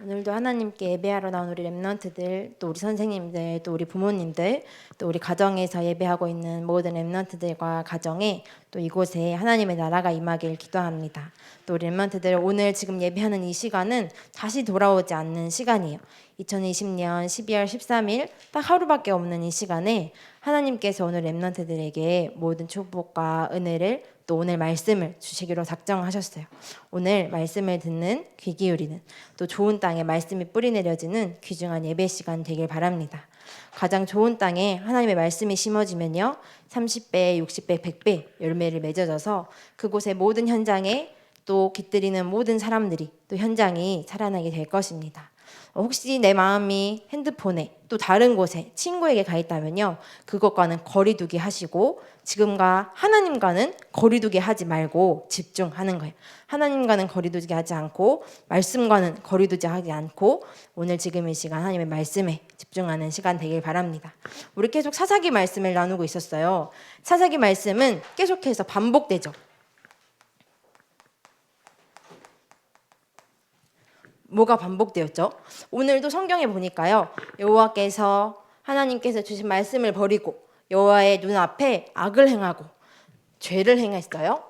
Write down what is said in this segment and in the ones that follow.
오늘도 하나님께 예배하러 나온 우리 렘넌트들, 또 우리 선생님들, 또 우리 부모님들, 또 우리 가정에서 예배하고 있는 모든 렘넌트들과 가정에 또 이곳에 하나님의 나라가 임하길 기도합니다. 또 우리 렘넌트들, 오늘 지금 예배하는 이 시간은 다시 돌아오지 않는 시간이에요. 2020년 12월 13일 딱 하루밖에 없는 이 시간에 하나님께서 오늘 렘넌트들에게 모든 축복과 은혜를, 또 오늘 말씀을 주시기로 작정하셨어요. 오늘 말씀을 듣는 귀 기울이는, 또 좋은 땅에 말씀이 뿌리 내려지는 귀중한 예배 시간 되길 바랍니다. 가장 좋은 땅에 하나님의 말씀이 심어지면요, 30배, 60배, 100배 열매를 맺어져서 그곳의 모든 현장에 또 깃들이는 모든 사람들이, 또 현장이 살아나게 될 것입니다. 혹시 내 마음이 핸드폰에, 또 다른 곳에, 친구에게 가 있다면요, 그것과는 거리두기 하시고 지금과 하나님과는 거리두기 하지 말고 집중하는 거예요. 하나님과는 거리두기 하지 않고 말씀과는 거리두기 하지 않고 오늘 지금 이 시간 하나님의 말씀에 집중하는 시간 되길 바랍니다. 우리 계속 사사기 말씀을 나누고 있었어요. 사사기 말씀은 계속해서 반복되죠. 뭐가 반복되었죠? 오늘도 성경에 보니까요, 여호와께서, 하나님께서 주신 말씀을 버리고 여호와의 눈앞에 악을 행하고 죄를 행했어요.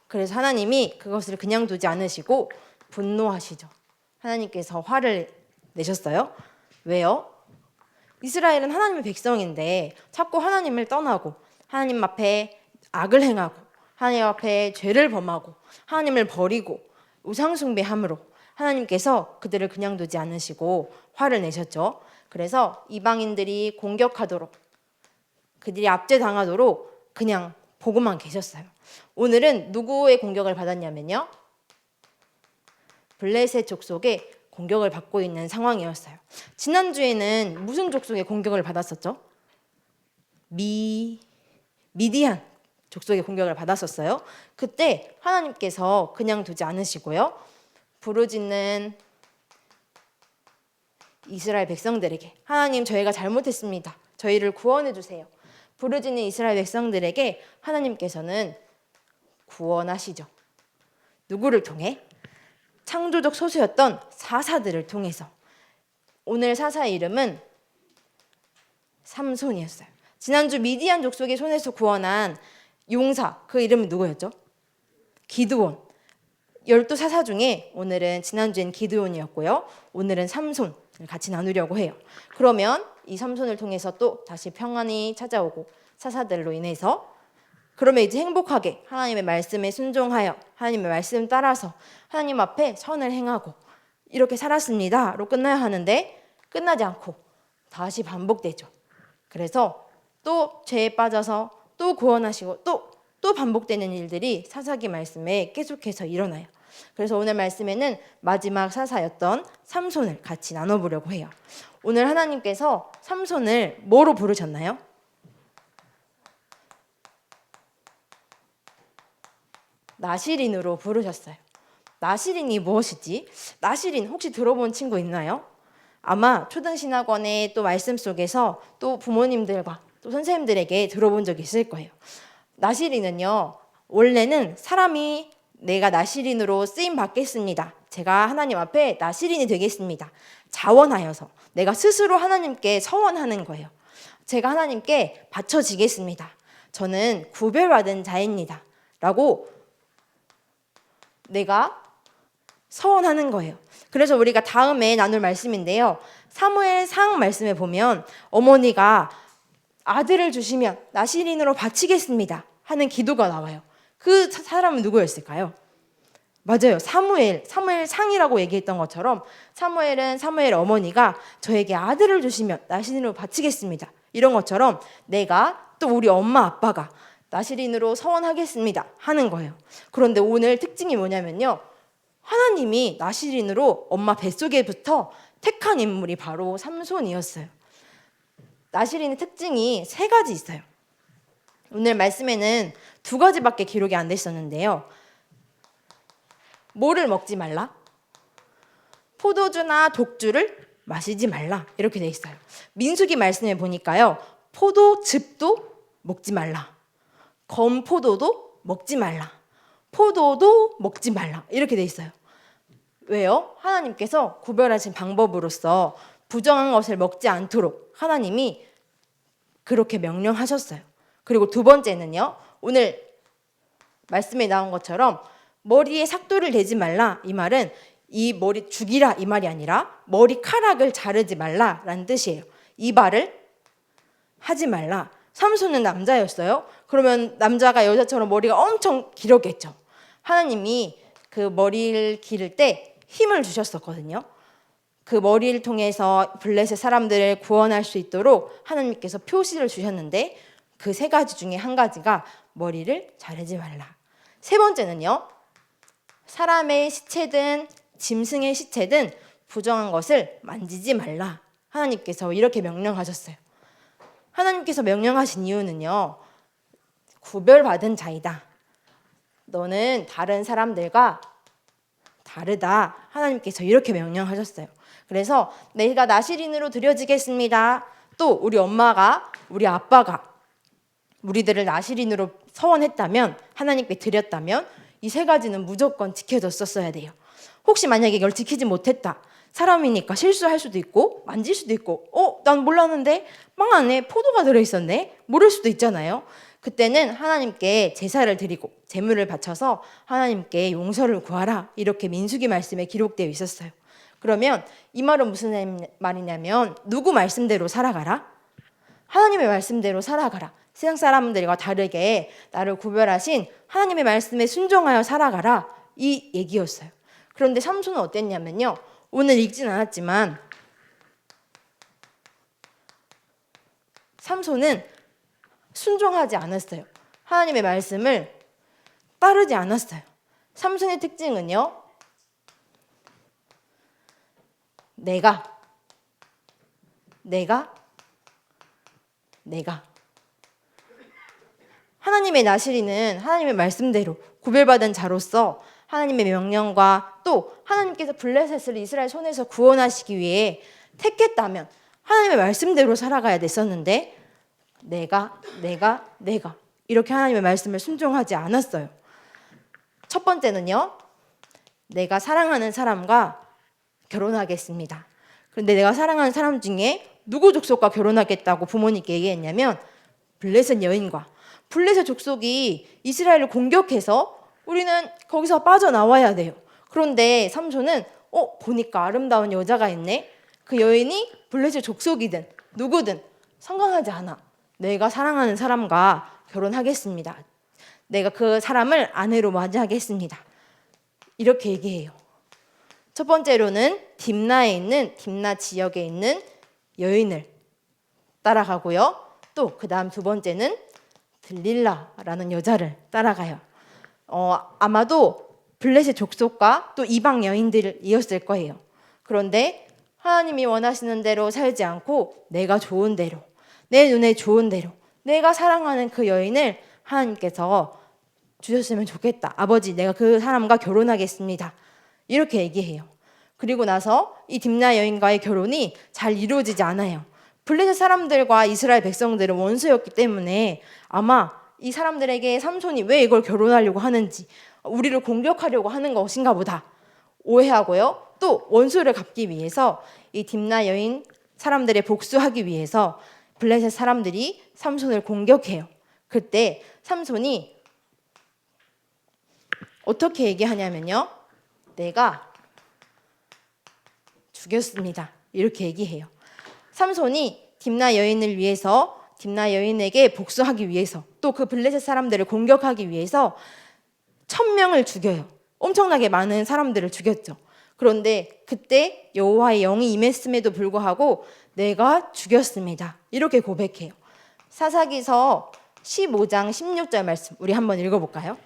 그래서 하나님이 그것을 그냥 두지 않으시고 분노하시죠. 하나님께서 화를 내셨어요. 왜요? 이스라엘은 하나님의 백성인데 자꾸 하나님을 떠나고 하나님 앞에 악을 행하고 하나님 앞에 죄를 범하고 하나님을 버리고 우상숭배함으로 하나님께서 그들을 그냥 두지 않으시고 화를 내셨죠. 그래서 이방인들이 공격하도록, 그들이 압제당하도록 그냥 보고만 계셨어요. 오늘은 누구의 공격을 받았냐면요, 블레셋 족속의 공격을 받고 있는 상황이었어요. 지난주에는 무슨 족속의 공격을 받았었죠? 미디안 족속의 공격을 받았었어요. 그때 하나님께서 그냥 두지 않으시고요, 부르짖는 이스라엘 백성들에게, 하나님, 저희가 잘못했습니다, 저희를 구원해 주세요. 부르짖는 이스라엘 백성들에게 하나님께서는 구원하시죠. 누구를 통해? 창조적 소수였던 사사들을 통해서. 오늘 사사의 이름은 삼손이었어요. 지난주 미디안 족속의 손에서 구원한 용사, 그 이름은 누구였죠? 기드온. 12사사 중에 오늘은, 지난주엔 기드온이었고요, 오늘은 삼손을 같이 나누려고 해요. 그러면 이 삼손을 통해서 또 다시 평안이 찾아오고, 사사들로 인해서, 그러면 이제 행복하게 하나님의 말씀에 순종하여 하나님의 말씀 따라서 하나님 앞에 선을 행하고 이렇게 살았습니다로 끝나야 하는데 끝나지 않고 다시 반복되죠. 그래서 또 죄에 빠져서 또 구원하시고 또 반복되는 일들이 사사기 말씀에 계속해서 일어나요. 그래서 오늘 말씀에는 마지막 사사였던 삼손을 같이 나눠보려고 해요. 오늘 하나님께서 삼손을 뭐로 부르셨나요? 나시린으로 부르셨어요. 나시린이 무엇이지? 나시린 혹시 들어본 친구 있나요? 아마 초등신학원의 또 말씀 속에서 또 부모님들과 또 선생님들에게 들어본 적이 있을 거예요. 나시린은요, 원래는 사람이 내가 나시린으로 쓰임 받겠습니다, 제가 하나님 앞에 나시린이 되겠습니다, 자원하여서 내가 스스로 하나님께 서원하는 거예요. 제가 하나님께 바쳐지겠습니다, 저는 구별받은 자입니다 라고 내가 서원하는 거예요. 그래서 우리가 다음에 나눌 말씀인데요, 사무엘상 말씀에 보면 어머니가 아들을 주시면 나시린으로 바치겠습니다 하는 기도가 나와요. 그 사람은 누구였을까요? 맞아요, 사무엘상이라고 얘기했던 것처럼 사무엘은 사무엘 어머니가 저에게 아들을 주시면 나시린으로 바치겠습니다, 이런 것처럼 내가, 또 우리 엄마 아빠가 나시린으로 서원하겠습니다 하는 거예요. 그런데 오늘 특징이 뭐냐면요, 하나님이 나시린으로 엄마 뱃속에부터 택한 인물이 바로 삼손이었어요. 나시린의 특징이 3가지 있어요. 오늘 말씀에는 2가지밖에 기록이 안 됐었는데요, 뭐를 먹지 말라? 포도주나 독주를 마시지 말라, 이렇게 돼 있어요. 민수기 말씀에 보니까요, 포도즙도 먹지 말라, 건포도도 먹지 말라, 포도도 먹지 말라, 이렇게 돼 있어요. 왜요? 하나님께서 구별하신 방법으로서 부정한 것을 먹지 않도록 하나님이 그렇게 명령하셨어요. 그리고 두 번째는요. 오늘 말씀에 나온 것처럼 머리에 삭도를 대지 말라. 이 말은 이 머리 죽이라 이 말이 아니라 머리카락을 자르지 말라라는 뜻이에요. 이발을 하지 말라. 삼손은 남자였어요. 그러면 남자가 여자처럼 머리가 엄청 길었겠죠. 하나님이 그 머리를 기를 때 힘을 주셨었거든요. 그 머리를 통해서 블레셋 사람들을 구원할 수 있도록 하나님께서 표시를 주셨는데 그 세 가지 중에 한 가지가 머리를 자르지 말라. 세 번째는요. 사람의 시체든 짐승의 시체든 부정한 것을 만지지 말라. 하나님께서 이렇게 명령하셨어요. 하나님께서 명령하신 이유는요. 구별받은 자이다. 너는 다른 사람들과 다르다. 하나님께서 이렇게 명령하셨어요. 그래서 내가 나실인으로 드려지겠습니다. 또 우리 엄마가 우리 아빠가 우리들을 나실인으로 서원했다면 하나님께 드렸다면 이 세 가지는 무조건 지켜졌었어야 돼요. 혹시 만약에 이걸 지키지 못했다. 사람이니까 실수할 수도 있고 만질 수도 있고 난 몰랐는데 빵 안에 포도가 들어있었네. 모를 수도 있잖아요. 그때는 하나님께 제사를 드리고 제물을 바쳐서 하나님께 용서를 구하라. 이렇게 민수기 말씀에 기록되어 있었어요. 그러면 이 말은 무슨 말이냐면 누구 말씀대로 살아가라? 하나님의 말씀대로 살아가라. 세상 사람들과 다르게 나를 구별하신 하나님의 말씀에 순종하여 살아가라. 이 얘기였어요. 그런데 삼손은 어땠냐면요. 오늘 읽진 않았지만 삼손은 순종하지 않았어요. 하나님의 말씀을 따르지 않았어요. 삼손의 특징은요. 내가 하나님의 나실이는 하나님의 말씀대로 구별받은 자로서 하나님의 명령과 또 하나님께서 블레셋을 이스라엘 손에서 구원하시기 위해 택했다면 하나님의 말씀대로 살아가야 됐었는데 내가 이렇게 하나님의 말씀을 순종하지 않았어요. 첫 번째는요. 내가 사랑하는 사람과 결혼하겠습니다. 그런데 내가 사랑하는 사람 중에 누구 족속과 결혼하겠다고 부모님께 얘기했냐면 블레셋 여인과 블레셋 족속이 이스라엘을 공격해서 우리는 거기서 빠져나와야 돼요. 그런데 삼손은 보니까 아름다운 여자가 있네. 그 여인이 블레셋 족속이든 누구든 상관하지 않아. 내가 사랑하는 사람과 결혼하겠습니다. 내가 그 사람을 아내로 맞이하겠습니다. 이렇게 얘기해요. 첫 번째로는 딥나 지역에 있는 여인을 따라가고요. 또 그 다음 두 번째는 들릴라라는 여자를 따라가요. 아마도 블레셋 족속과 또 이방 여인들이었을 거예요. 그런데 하나님이 원하시는 대로 살지 않고 내가 좋은 대로, 내 눈에 좋은 대로, 내가 사랑하는 그 여인을 하나님께서 주셨으면 좋겠다. 아버지, 내가 그 사람과 결혼하겠습니다. 이렇게 얘기해요. 그리고 나서 이 딥나 여인과의 결혼이 잘 이루어지지 않아요. 블레셋 사람들과 이스라엘 백성들은 원수였기 때문에 아마 이 사람들에게 삼손이 왜 이걸 결혼하려고 하는지, 우리를 공격하려고 하는 것인가 보다 오해하고요. 또 원수를 갚기 위해서 이 딥나 여인 사람들의 복수하기 위해서 블레셋 사람들이 삼손을 공격해요. 그때 삼손이 어떻게 얘기하냐면요. 내가 죽였습니다. 이렇게 얘기해요. 삼손이 딥나 여인을 위해서, 딥나 여인에게 복수하기 위해서, 또 그 블레셋 사람들을 공격하기 위해서 1000명을 죽여요. 엄청나게 많은 사람들을 죽였죠. 그런데 그때 여호와의 영이 임했음에도 불구하고 내가 죽였습니다. 이렇게 고백해요. 사사기서 15장 16절 말씀 우리 한번 읽어볼까요?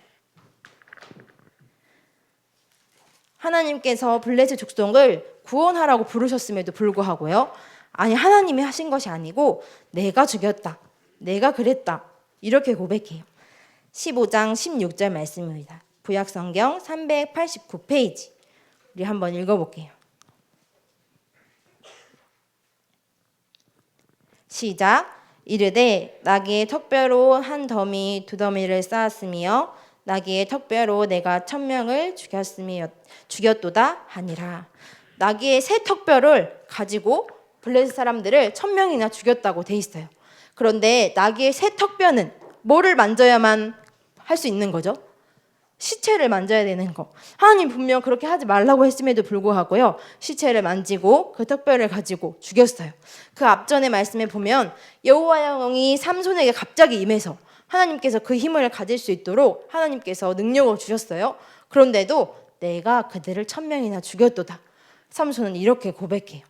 하나님께서 블레셋 족속을 구원하라고 부르셨음에도 불구하고요. 아니, 하나님이 하신 것이 아니고 내가 죽였다. 내가 그랬다. 이렇게 고백해요. 15장 16절 말씀입니다. 구약성경 389페이지. 우리 한번 읽어볼게요. 시작. 이르되 나귀의 턱뼈로 한 더미 두 더미를 쌓았으며 나귀의 턱뼈로 내가 1000명을 죽였도다 하니라. 나귀의 새 턱뼈를 가지고 블레셋 사람들을 1000명이나 죽였다고 돼 있어요. 그런데 나귀의 새 턱뼈는 뭐를 만져야만 할 수 있는 거죠? 시체를 만져야 되는 거. 하나님 분명 그렇게 하지 말라고 했음에도 불구하고요, 시체를 만지고 그 턱뼈를 가지고 죽였어요. 그 앞전의 말씀에 보면 여호와의 영이 삼손에게 갑자기 임해서 하나님께서 그 힘을 가질 수 있도록 하나님께서 능력을 주셨어요. 그런데도 내가 그들을 1000명이나 죽였도다. 삼손은 이렇게 고백해요.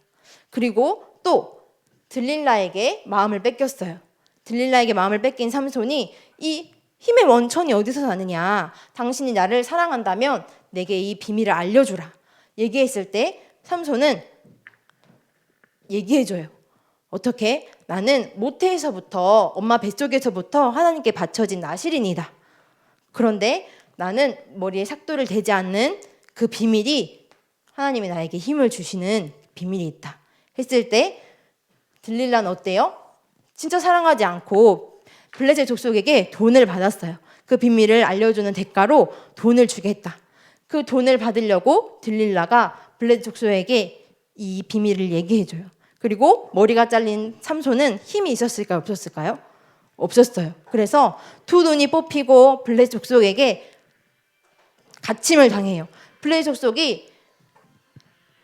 그리고 또 들릴라에게 마음을 뺏겼어요. 들릴라에게 마음을 뺏긴 삼손이 이 힘의 원천이 어디서 나느냐, 당신이 나를 사랑한다면 내게 이 비밀을 알려주라 얘기했을 때 삼손은 얘기해줘요. 어떻게? 나는 모태에서부터, 엄마 뱃속에서부터 하나님께 바쳐진 나실인이다. 그런데 나는 머리에 삭도를 대지 않는 그 비밀이 하나님이 나에게 힘을 주시는 비밀이 있다 했을 때 들릴라는 어때요? 진짜 사랑하지 않고 블레셋 족속에게 돈을 받았어요. 그 비밀을 알려주는 대가로 돈을 주겠다. 그 돈을 받으려고 들릴라가 블레셋 족속에게 이 비밀을 얘기해줘요. 그리고 머리가 잘린 삼손은 힘이 있었을까요? 없었을까요? 없었어요. 그래서 두 눈이 뽑히고 블레셋 족속에게 갇힘을 당해요. 블레셋 족속이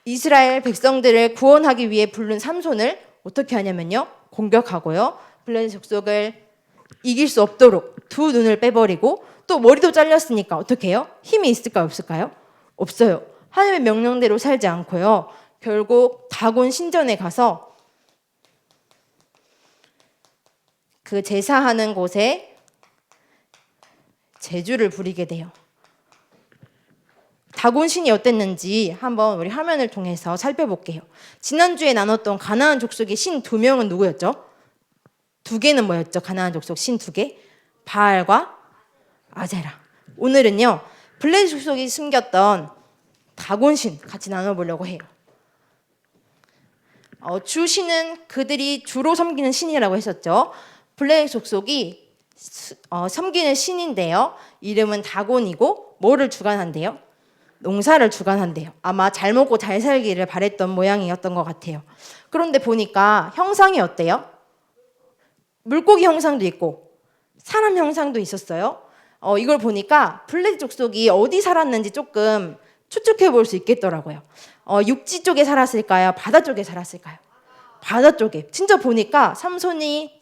이스라엘 백성들을 구원하기 위해 부른 삼손을 어떻게 하냐면요, 공격하고요, 블레셋 족속을 이길 수 없도록 두 눈을 빼버리고, 또 머리도 잘렸으니까 어떻게 해요? 힘이 있을까요? 없을까요? 없어요. 하나님의 명령대로 살지 않고요, 결국 다곤 신전에 가서 그 제사하는 곳에 제주를 부리게 돼요. 다곤 신이 어땠는지 한번 우리 화면을 통해서 살펴볼게요. 지난주에 나눴던 가나안 족속의 신 2명은 누구였죠? 2개는 뭐였죠? 가나안 족속 신 2개? 바알과 아세라. 오늘은요, 블레셋 족속이 숨겼던 다곤 신 같이 나눠보려고 해요. 주 신은 그들이 주로 섬기는 신이라고 했었죠. 블레셋 족속이 섬기는 신인데요, 이름은 다곤이고 뭐를 주관한대요? 농사를 주관한대요. 아마 잘 먹고 잘 살기를 바랬던 모양이었던 것 같아요. 그런데 보니까 형상이 어때요? 물고기 형상도 있고 사람 형상도 있었어요. 이걸 보니까 블레셋 족속이 어디 살았는지 조금 추측해 볼 수 있겠더라고요. 육지 쪽에 살았을까요? 바다 쪽에 살았을까요? 바다 쪽에. 진짜 보니까 삼손이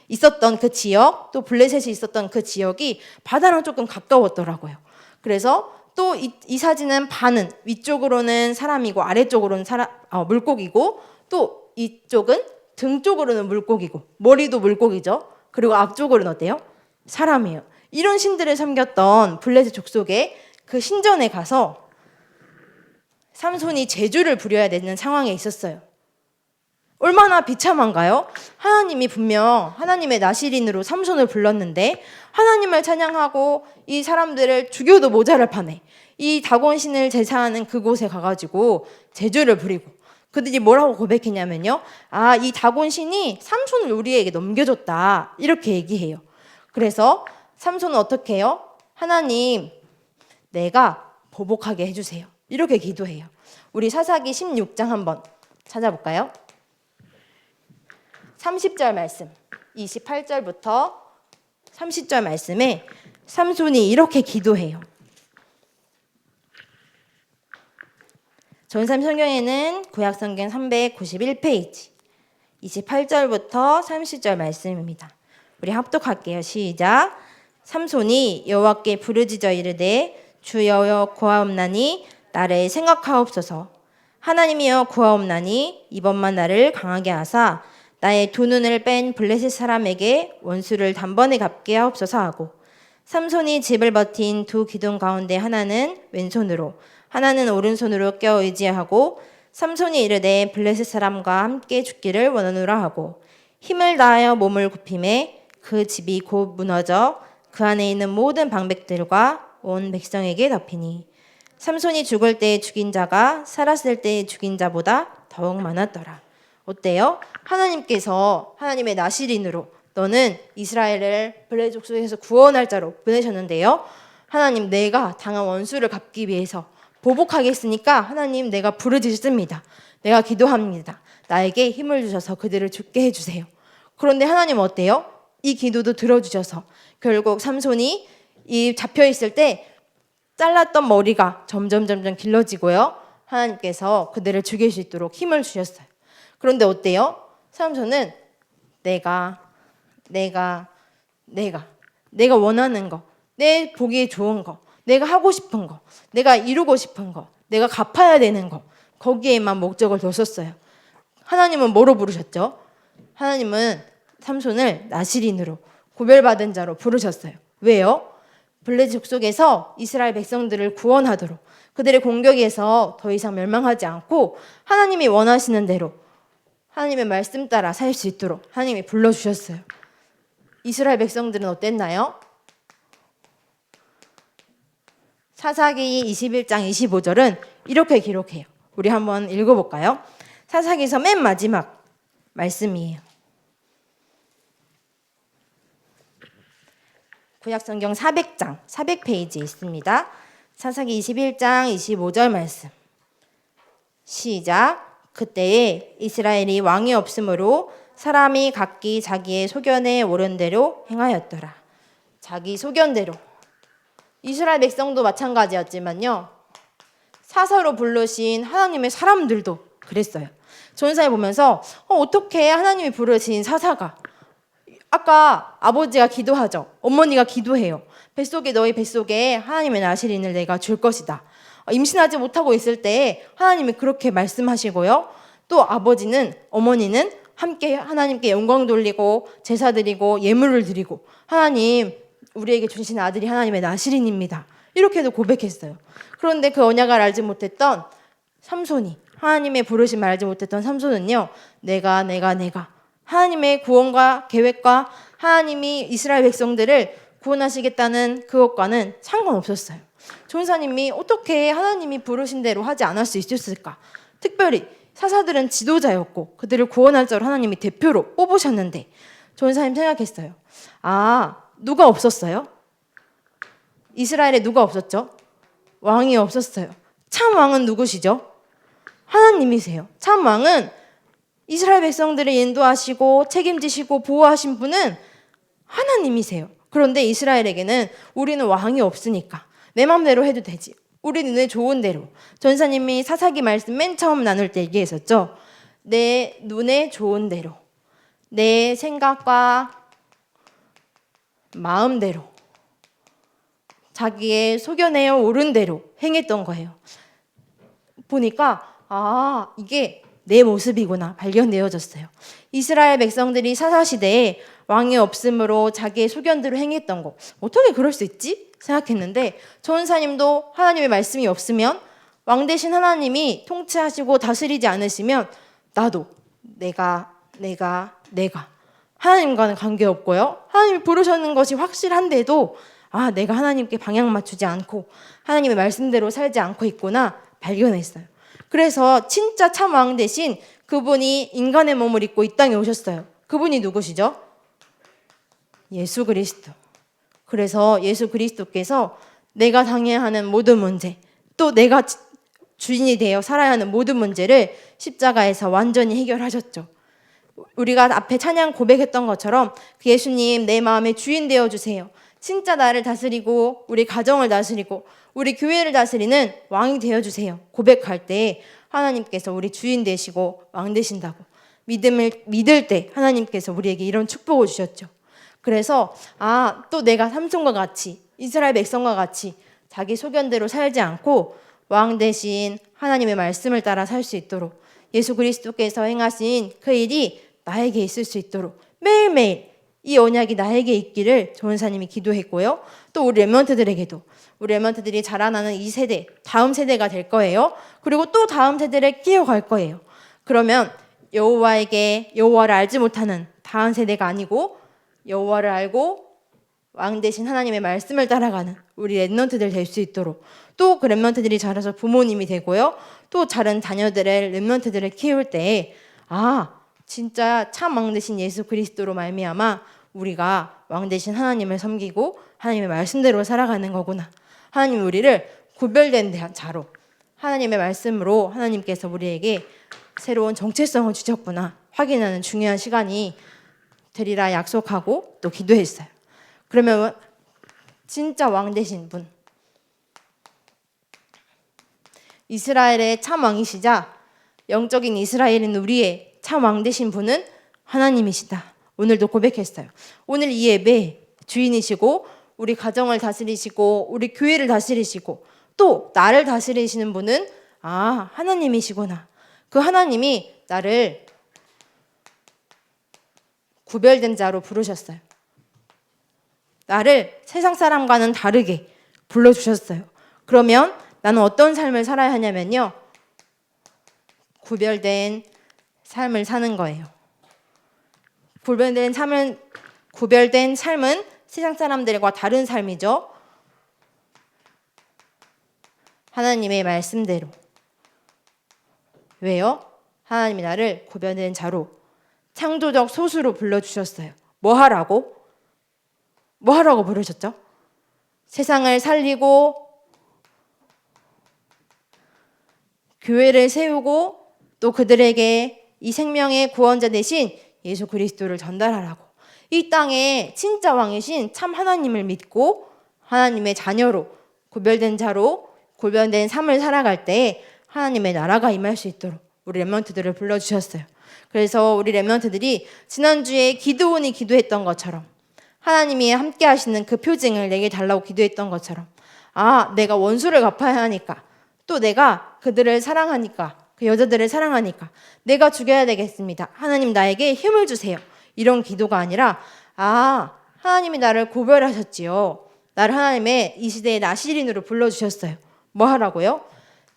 있었던 그 지역, 또 블레셋이 있었던 그 지역이 바다랑 조금 가까웠더라고요. 그래서 또 이 사진은 반은 위쪽으로는 사람이고 아래쪽으로는 물고기고, 또 이쪽은 등 쪽으로는 물고기고 머리도 물고기죠. 그리고 앞쪽으로는 어때요? 사람이에요. 이런 신들을 섬겼던 블레셋 족속의 그 신전에 가서 삼손이 제주를 부려야 되는 상황에 있었어요. 얼마나 비참한가요? 하나님이 분명 하나님의 나실인으로 삼손을 불렀는데 하나님을 찬양하고 이 사람들을 죽여도 모자랄 판에 이 다곤 신을 제사하는 그곳에 가가지고 제주를 부리고, 그들이 뭐라고 고백했냐면요, 이 다곤 신이 삼손을 우리에게 넘겨줬다 이렇게 얘기해요. 그래서 삼손은 어떻게 해요? 하나님, 내가 보복하게 해주세요 이렇게 기도해요. 우리 사사기 16장 한번 찾아볼까요? 30절 말씀, 28절부터 30절 말씀에 삼손이 이렇게 기도해요. 전삼 성경에는 구약 성경 391페이지 28절부터 30절 말씀입니다. 우리 합독할게요. 시작. 삼손이 여호와께 부르짖어 이르되 주 여호와 구하옵나니 나를 생각하옵소서. 하나님이여 구하옵나니 이번만 나를 강하게 하사 나의 두 눈을 뺀 블레셋 사람에게 원수를 단번에 갚게 하옵소서 하고, 삼손이 집을 버틴 두 기둥 가운데 하나는 왼손으로 하나는 오른손으로 껴 의지하고, 삼손이 이르되 블레셋 사람과 함께 죽기를 원하노라 하고 힘을 다하여 몸을 굽힘에 그 집이 곧 무너져 그 안에 있는 모든 방백들과 온 백성에게 덮이니 삼손이 죽을 때 죽인 자가 살았을 때 죽인 자보다 더욱 많았더라. 어때요? 하나님께서 하나님의 나실인으로 너는 이스라엘을 블레셋 속에서 구원할 자로 보내셨는데요. 하나님, 내가 당한 원수를 갚기 위해서 보복하겠으니까 하나님, 내가 부르짖습니다. 내가 기도합니다. 나에게 힘을 주셔서 그들을 죽게 해주세요. 그런데 하나님 어때요? 이 기도도 들어주셔서 결국 삼손이 이 잡혀있을 때 잘랐던 머리가 점점 길러지고요. 하나님께서 그들을 죽일 수 있도록 힘을 주셨어요. 그런데 어때요? 삼손은 내가 원하는 거, 내 보기에 좋은 거, 내가 하고 싶은 거, 내가 이루고 싶은 거, 내가 갚아야 되는 거, 거기에만 목적을 뒀었어요. 하나님은 뭐로 부르셨죠? 하나님은 삼손을 나실인으로, 구별받은 자로 부르셨어요. 왜요? 블레셋 족속에서 이스라엘 백성들을 구원하도록, 그들의 공격에서 더 이상 멸망하지 않고 하나님이 원하시는 대로 하나님의 말씀 따라 살 수 있도록 하나님이 불러주셨어요. 이스라엘 백성들은 어땠나요? 사사기 21장 25절은 이렇게 기록해요. 우리 한번 읽어볼까요? 사사기에서 맨 마지막 말씀이에요. 구약성경 400장 400페이지에 있습니다. 사사기 21장 25절 말씀. 시작. 그때에 이스라엘이 왕이 없으므로 사람이 각기 자기의 소견에 오른 대로 행하였더라. 자기 소견대로. 이스라엘 백성도 마찬가지였지만요, 사사로 부르신 하나님의 사람들도 그랬어요. 전사에 보면서 어떻게 하나님이 부르신 사사가, 아까 아버지가 기도하죠. 어머니가 기도해요. 너희 뱃속에 하나님의 나실인을 내가 줄 것이다. 임신하지 못하고 있을 때 하나님이 그렇게 말씀하시고요. 또 어머니는 함께 하나님께 영광 돌리고 제사 드리고 예물을 드리고, 하나님, 우리에게 주신 아들이 하나님의 나실인입니다. 이렇게도 고백했어요. 그런데 그 언약을 알지 못했던 삼손이, 하나님의 부르심을 알지 못했던 삼손은요, 내가 하나님의 구원과 계획과 하나님이 이스라엘 백성들을 구원하시겠다는 그것과는 상관없었어요. 전사님이 어떻게 하나님이 부르신 대로 하지 않을 수 있었을까? 특별히 사사들은 지도자였고 그들을 구원할 자로 하나님이 대표로 뽑으셨는데, 전사님 생각했어요. 누가 없었어요? 이스라엘에 누가 없었죠? 왕이 없었어요. 참 왕은 누구시죠? 하나님이세요. 참 왕은 이스라엘 백성들을 인도하시고 책임지시고 보호하신 분은 하나님이세요. 그런데 이스라엘에게는 우리는 왕이 없으니까 내 맘대로 해도 되지, 우리 눈에 좋은 대로. 전사님이 사사기 말씀 맨 처음 나눌 때 얘기했었죠. 내 눈에 좋은 대로, 내 생각과 마음대로, 자기의 소견에 오른 대로 행했던 거예요. 보니까 이게 내 모습이구나 발견되어졌어요. 이스라엘 백성들이 사사시대에 왕이 없으므로 자기의 소견대로 행했던 거, 어떻게 그럴 수 있지? 생각했는데, 전사님도 하나님의 말씀이 없으면, 왕 대신 하나님이 통치하시고 다스리지 않으시면 나도 내가 하나님과는 관계없고요, 하나님이 부르셨는 것이 확실한데도 내가 하나님께 방향 맞추지 않고 하나님의 말씀대로 살지 않고 있구나 발견했어요. 그래서 진짜 참 왕 대신 그분이 인간의 몸을 입고 이 땅에 오셨어요. 그분이 누구시죠? 예수 그리스도. 그래서 예수 그리스도께서 내가 당해야 하는 모든 문제, 또 내가 주인이 되어 살아야 하는 모든 문제를 십자가에서 완전히 해결하셨죠. 우리가 앞에 찬양 고백했던 것처럼 예수님, 내 마음의 주인 되어주세요. 진짜 나를 다스리고 우리 가정을 다스리고 우리 교회를 다스리는 왕이 되어주세요. 고백할 때 하나님께서 우리 주인 되시고 왕 되신다고 믿을 때 하나님께서 우리에게 이런 축복을 주셨죠. 그래서 또 내가 삼손과 같이, 이스라엘 백성과 같이 자기 소견대로 살지 않고 왕 대신 하나님의 말씀을 따라 살 수 있도록, 예수 그리스도께서 행하신 그 일이 나에게 있을 수 있도록 매일매일 이 언약이 나에게 있기를 전사님이 기도했고요. 또 우리 렘넌트들에게도, 우리 렘넌트들이 자라나는 이 세대, 다음 세대가 될 거예요. 그리고 또 다음 세대를 키워갈 거예요. 그러면 여호와를 알지 못하는 다음 세대가 아니고 여호와를 알고 왕 대신 하나님의 말씀을 따라가는 우리 렘넌트들 될 수 있도록, 또 그 렘넌트들이 자라서 부모님이 되고요, 또 다른 자녀들의 렘넌트들을 키울 때 진짜 참 왕 대신 예수 그리스도로 말미암아 우리가 왕 대신 하나님을 섬기고 하나님의 말씀대로 살아가는 거구나. 하나님이 우리를 구별된 자로, 하나님의 말씀으로 하나님께서 우리에게 새로운 정체성을 주셨구나 확인하는 중요한 시간이 되리라 약속하고 또 기도했어요. 그러면 진짜 왕 되신 분, 이스라엘의 참 왕이시자 영적인 이스라엘인 우리의 참 왕 되신 분은 하나님이시다. 오늘도 고백했어요. 오늘 이 예배 주인이시고 우리 가정을 다스리시고 우리 교회를 다스리시고 또 나를 다스리시는 분은 하나님이시구나. 그 하나님이 나를 구별된 자로 부르셨어요. 나를 세상 사람과는 다르게 불러주셨어요. 그러면 나는 어떤 삶을 살아야 하냐면요, 구별된 삶을 사는 거예요. 구별된 삶은 세상 사람들과 다른 삶이죠. 하나님의 말씀대로. 왜요? 하나님이 나를 구별된 자로, 창조적 소수로 불러주셨어요. 뭐 하라고 부르셨죠? 세상을 살리고 교회를 세우고 또 그들에게 이 생명의 구원자 되신 예수 그리스도를 전달하라고. 이 땅에 진짜 왕이신 참 하나님을 믿고 하나님의 자녀로 구별된 자로 구별된 삶을 살아갈 때 하나님의 나라가 임할 수 있도록 우리 렘넌트들을 불러주셨어요. 그래서 우리 렘넌트들이 지난주에 기드온이 기도했던 것처럼 하나님이 함께 하시는 그 표징을 내게 달라고 기도했던 것처럼 내가 원수를 갚아야 하니까 또 내가 그들을 사랑하니까 그 여자들을 사랑하니까 내가 죽여야 되겠습니다. 하나님 나에게 힘을 주세요. 이런 기도가 아니라 하나님이 나를 구별하셨지요. 나를 하나님의 이 시대의 나시린으로 불러주셨어요. 뭐 하라고요?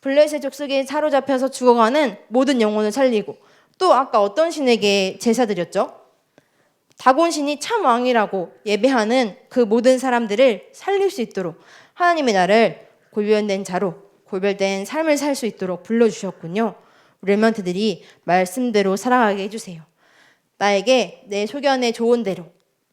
블레셋 족속에 사로잡혀서 죽어가는 모든 영혼을 살리고 또 아까 어떤 신에게 제사 드렸죠? 다곤 신이 참 왕이라고 예배하는 그 모든 사람들을 살릴 수 있도록 하나님이 나를 구별된 자로 구별된 삶을 살 수 있도록 불러주셨군요. 우리 렘넌트들이 말씀대로 살아가게 해주세요. 나에게 내 소견에 좋은 대로,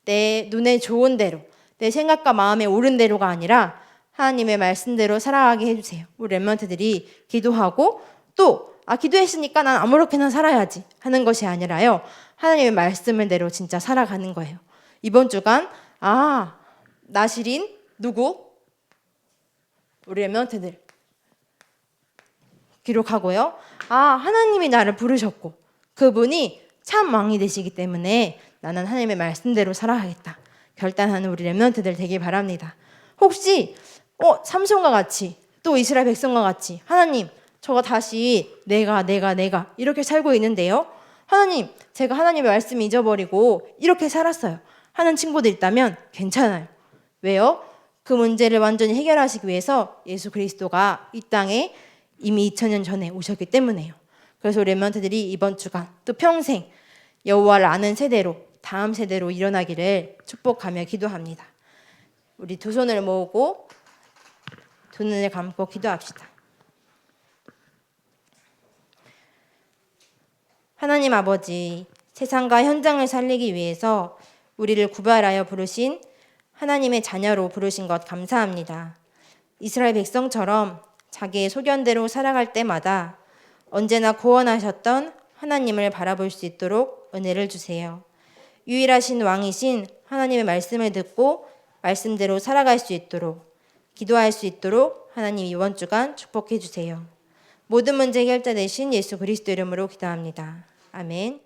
내 눈에 좋은 대로, 내 생각과 마음에 옳은 대로가 아니라 하나님의 말씀대로 살아가게 해주세요. 우리 렘넌트들이 기도하고 또 기도했으니까 난 아무렇게나 살아야지 하는 것이 아니라요, 하나님의 말씀대로 진짜 살아가는 거예요. 이번 주간 나시린 누구? 우리 렘넌트들 기록하고요. 하나님이 나를 부르셨고 그분이 참 왕이 되시기 때문에 나는 하나님의 말씀대로 살아가겠다 결단하는 우리 렘넌트들 되길 바랍니다. 혹시 삼손과 같이 또 이스라엘 백성과 같이 하나님 저가 다시 내가 이렇게 살고 있는데요, 하나님 제가 하나님의 말씀 잊어버리고 이렇게 살았어요 하는 친구들 있다면 괜찮아요. 왜요? 그 문제를 완전히 해결하시기 위해서 예수 그리스도가 이 땅에 이미 2000년 전에 오셨기 때문에요. 그래서 렘넌트들이 이번 주간 또 평생 여호와를 아는 세대로 다음 세대로 일어나기를 축복하며 기도합니다. 우리 두 손을 모으고 두 눈을 감고 기도합시다. 하나님 아버지, 세상과 현장을 살리기 위해서 우리를 구별하여 부르신 하나님의 자녀로 부르신 것 감사합니다. 이스라엘 백성처럼 자기의 소견대로 살아갈 때마다 언제나 구원하셨던 하나님을 바라볼 수 있도록 은혜를 주세요. 유일하신 왕이신 하나님의 말씀을 듣고 말씀대로 살아갈 수 있도록, 기도할 수 있도록 하나님 이번 주간 축복해 주세요. 모든 문제 해결자 되신 예수 그리스도 이름으로 기도합니다. 아멘.